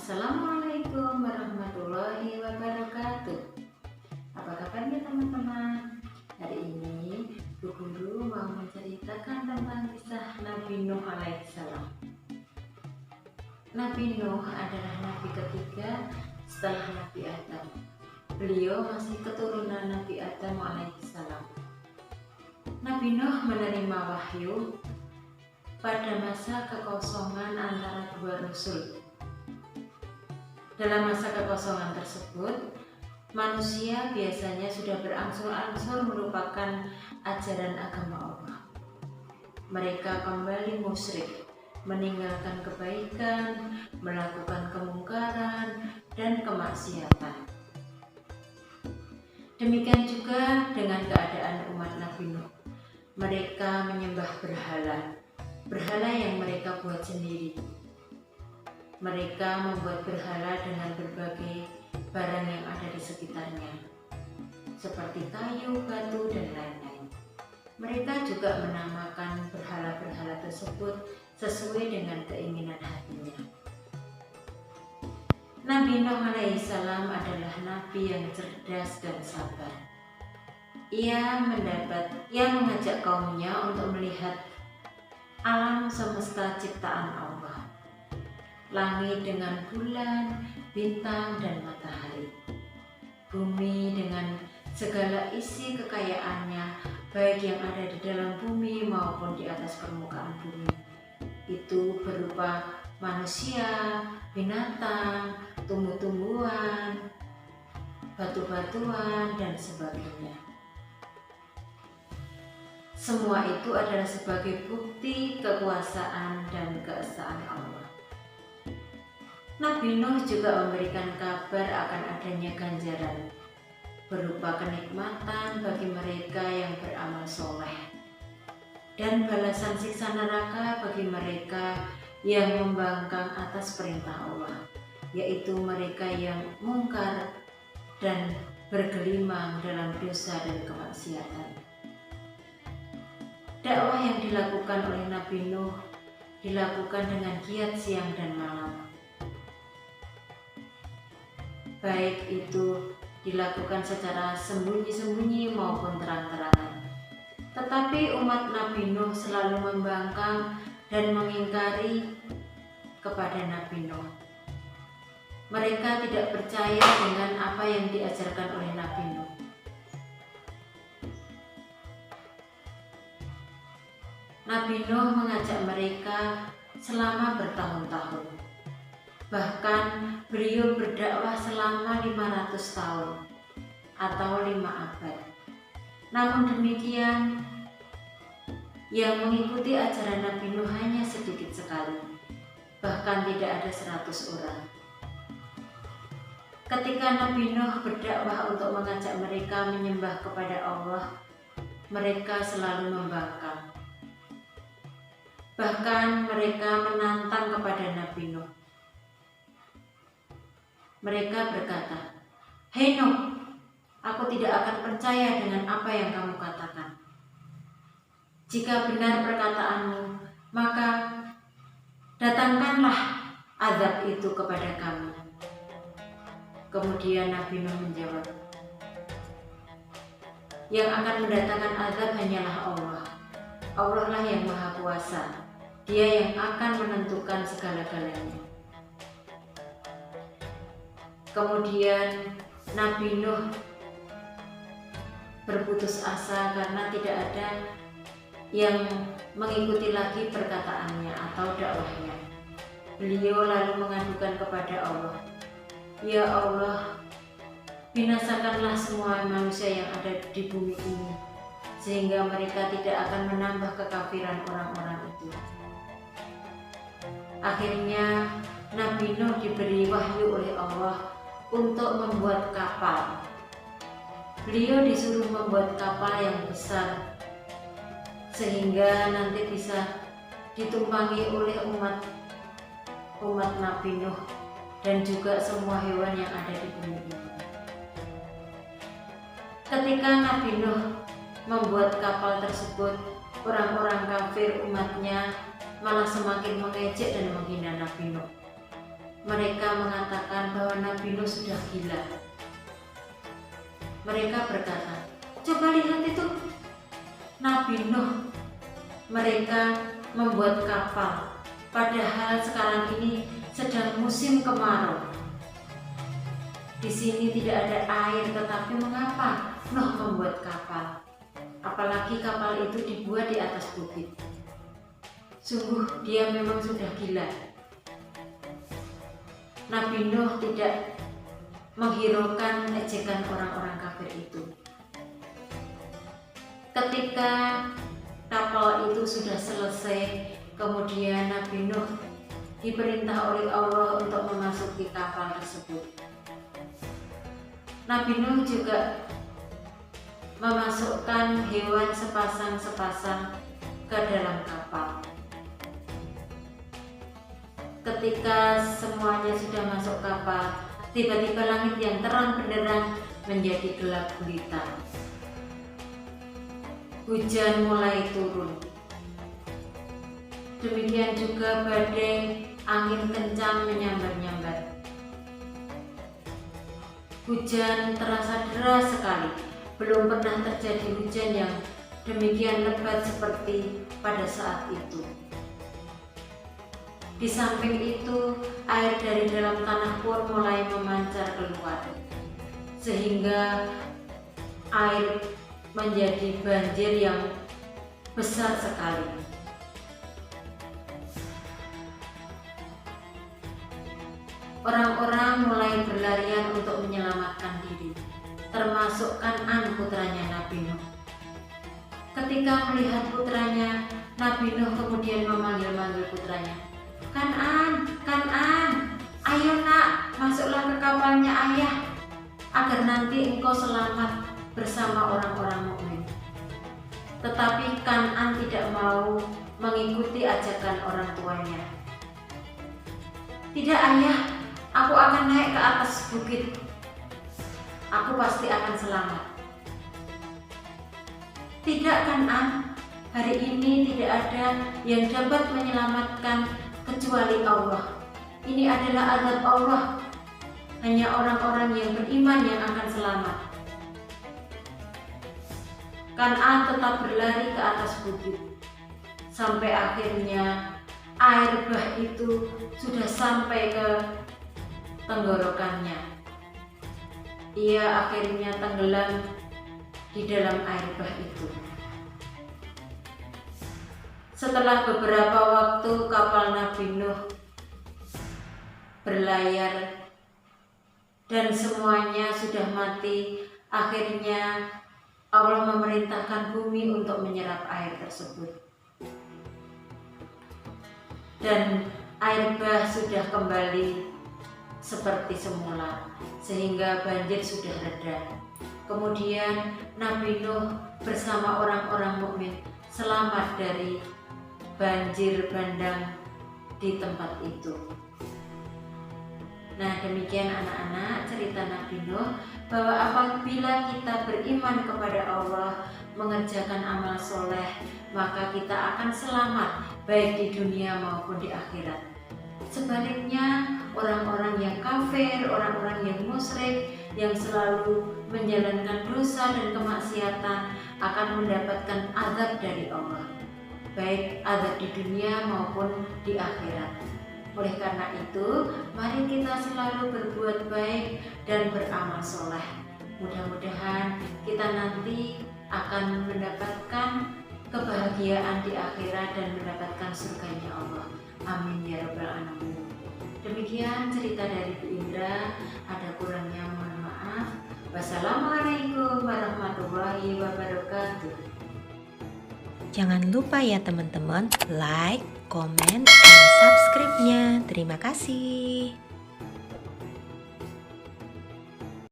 Assalamualaikum warahmatullahi wabarakatuh. Apa kabarnya teman-teman? Hari ini Bu Guru mau menceritakan tentang kisah Nabi Nuh alaihissalam. Nabi Nuh adalah nabi ketiga setelah Nabi Adam. Beliau masih keturunan Nabi Adam alaihissalam. Nabi Nuh menerima wahyu pada masa kekosongan antara dua rasul. Dalam masa kekosongan tersebut, manusia biasanya sudah berangsur-angsur melupakan ajaran agama Allah. Mereka kembali musyrik, meninggalkan kebaikan, melakukan kemungkaran dan kemaksiatan. Demikian juga dengan keadaan umat Nabi Nuh. Mereka menyembah berhala yang mereka buat sendiri. Mereka membuat berhala dengan berbagai barang yang ada di sekitarnya, seperti kayu, batu, dan lain-lain. Mereka juga menamakan berhala-berhala tersebut sesuai dengan keinginan hatinya. Nabi Nuh alaihissalam adalah nabi yang cerdas dan sabar. Ia mengajak kaumnya untuk melihat alam semesta ciptaan Allah. Langit dengan bulan, bintang dan matahari. Bumi dengan segala isi kekayaannya, baik yang ada di dalam bumi maupun di atas permukaan bumi. Itu berupa manusia, binatang, tumbuh-tumbuhan, batu-batuan dan sebagainya. Semua itu adalah sebagai bukti kekuasaan dan keesaan Allah. Nabi Nuh juga memberikan kabar akan adanya ganjaran berupa kenikmatan bagi mereka yang beramal soleh dan balasan siksa neraka bagi mereka yang membangkang atas perintah Allah, yaitu mereka yang mungkar dan bergelimang dalam dosa dan kemaksiatan. Dakwah yang dilakukan oleh Nabi Nuh dilakukan dengan giat siang dan malam. Baik itu dilakukan secara sembunyi-sembunyi maupun terang-terangan. Tetapi umat Nabi Nuh selalu membangkang dan mengingkari kepada Nabi Nuh. Mereka tidak percaya dengan apa yang diajarkan oleh Nabi Nuh. Nabi Nuh mengajak mereka selama bertahun-tahun. Bahkan beliau berdakwah selama 500 tahun atau 5 abad. Namun demikian, yang mengikuti ajaran Nabi Nuh hanya sedikit sekali, bahkan tidak ada 100 orang. Ketika Nabi Nuh berdakwah untuk mengajak mereka menyembah kepada Allah, mereka selalu membangkang. Bahkan mereka menantang kepada Nabi Nuh. Mereka berkata, "Hei Nuh, aku tidak akan percaya dengan apa yang kamu katakan. Jika benar perkataanmu, maka datangkanlah azab itu kepada kami." Kemudian Nabi Nuh menjawab, "Yang akan mendatangkan azab hanyalah Allah. Allah lah yang maha kuasa. Dia yang akan menentukan segala-galanya." Kemudian Nabi Nuh berputus asa karena tidak ada yang mengikuti lagi perkataannya atau dakwahnya. Beliau lalu mengadukan kepada Allah, "Ya Allah, binasakanlah semua manusia yang ada di bumi ini, sehingga mereka tidak akan menambah kekafiran orang-orang itu." Akhirnya Nabi Nuh diberi wahyu oleh Allah untuk membuat kapal. Beliau disuruh membuat kapal yang besar sehingga nanti bisa ditumpangi oleh umat Nabi Nuh dan juga semua hewan yang ada di bumi ini. Ketika Nabi Nuh membuat kapal tersebut, orang-orang kafir umatnya malah semakin mengejek dan menghina Nabi Nuh. Mereka mengatakan bahwa Nabi Nuh sudah gila. Mereka berkata, "Coba lihat itu, Nabi Nuh." Mereka membuat kapal, padahal sekarang ini sedang musim kemarau. Di sini tidak ada air, tetapi mengapa Nuh membuat kapal? Apalagi kapal itu dibuat di atas bukit. Sungguh dia memang sudah gila. Nabi Nuh tidak menghiraukan ejekan orang-orang kafir itu. Ketika kapal itu sudah selesai, kemudian Nabi Nuh diperintah oleh Allah untuk memasuki kapal tersebut. Nabi Nuh juga memasukkan hewan sepasang-sepasang ke dalam kapal. Ketika semuanya sudah masuk kapal, tiba-tiba langit yang terang benderang menjadi gelap gulita. Hujan mulai turun. Demikian juga badai, angin kencang menyambar-nyambar. Hujan terasa deras sekali. Belum pernah terjadi hujan yang demikian lebat seperti pada saat itu. Di samping itu, air dari dalam tanah pun mulai memancar keluar, sehingga air menjadi banjir yang besar sekali. Orang-orang mulai berlarian untuk menyelamatkan diri, termasuk Kan'an putranya Nabi Nuh. Ketika melihat putranya, Nabi Nuh kemudian memanggil-manggil putranya, "Kan'an, Kan'an, ayo nak, masuklah ke kapalnya ayah, agar nanti engkau selamat bersama orang-orang mukmin." Tetapi Kan'an tidak mau mengikuti ajakan orang tuanya. "Tidak ayah, aku akan naik ke atas bukit. Aku pasti akan selamat." "Tidak Kan'an, hari ini tidak ada yang dapat menyelamatkan kecuali Allah. Ini adalah azab Allah. Hanya orang-orang yang beriman yang akan selamat." Kan'an tetap berlari ke atas bukit, sampai akhirnya air bah itu sudah sampai ke tenggorokannya. Ia akhirnya tenggelam di dalam air bah itu. Setelah beberapa waktu kapal Nabi Nuh berlayar dan semuanya sudah mati, akhirnya Allah memerintahkan bumi untuk menyerap air tersebut. Dan air bah sudah kembali seperti semula, sehingga banjir sudah reda. Kemudian Nabi Nuh bersama orang-orang mukmin selamat dari banjir bandang di tempat itu. Nah, demikian anak-anak cerita Nabi Nuh, bahwa apabila kita beriman kepada Allah, mengerjakan amal soleh, maka kita akan selamat baik di dunia maupun di akhirat. Sebaliknya, orang-orang yang kafir, orang-orang yang musyrik, yang selalu menjalankan dosa dan kemaksiatan akan mendapatkan azab dari Allah, baik azab di dunia maupun di akhirat. Oleh karena itu, mari kita selalu berbuat baik dan beramal soleh. Mudah-mudahan kita nanti akan mendapatkan kebahagiaan di akhirat dan mendapatkan surganya Allah. Amin ya rabbal alamin. Demikian cerita dari Bu Indra. Ada kurangnya mohon maaf. Wassalamualaikum warahmatullahi wabarakatuh. Jangan lupa ya teman-teman, like, komen, dan subscribe-nya. Terima kasih.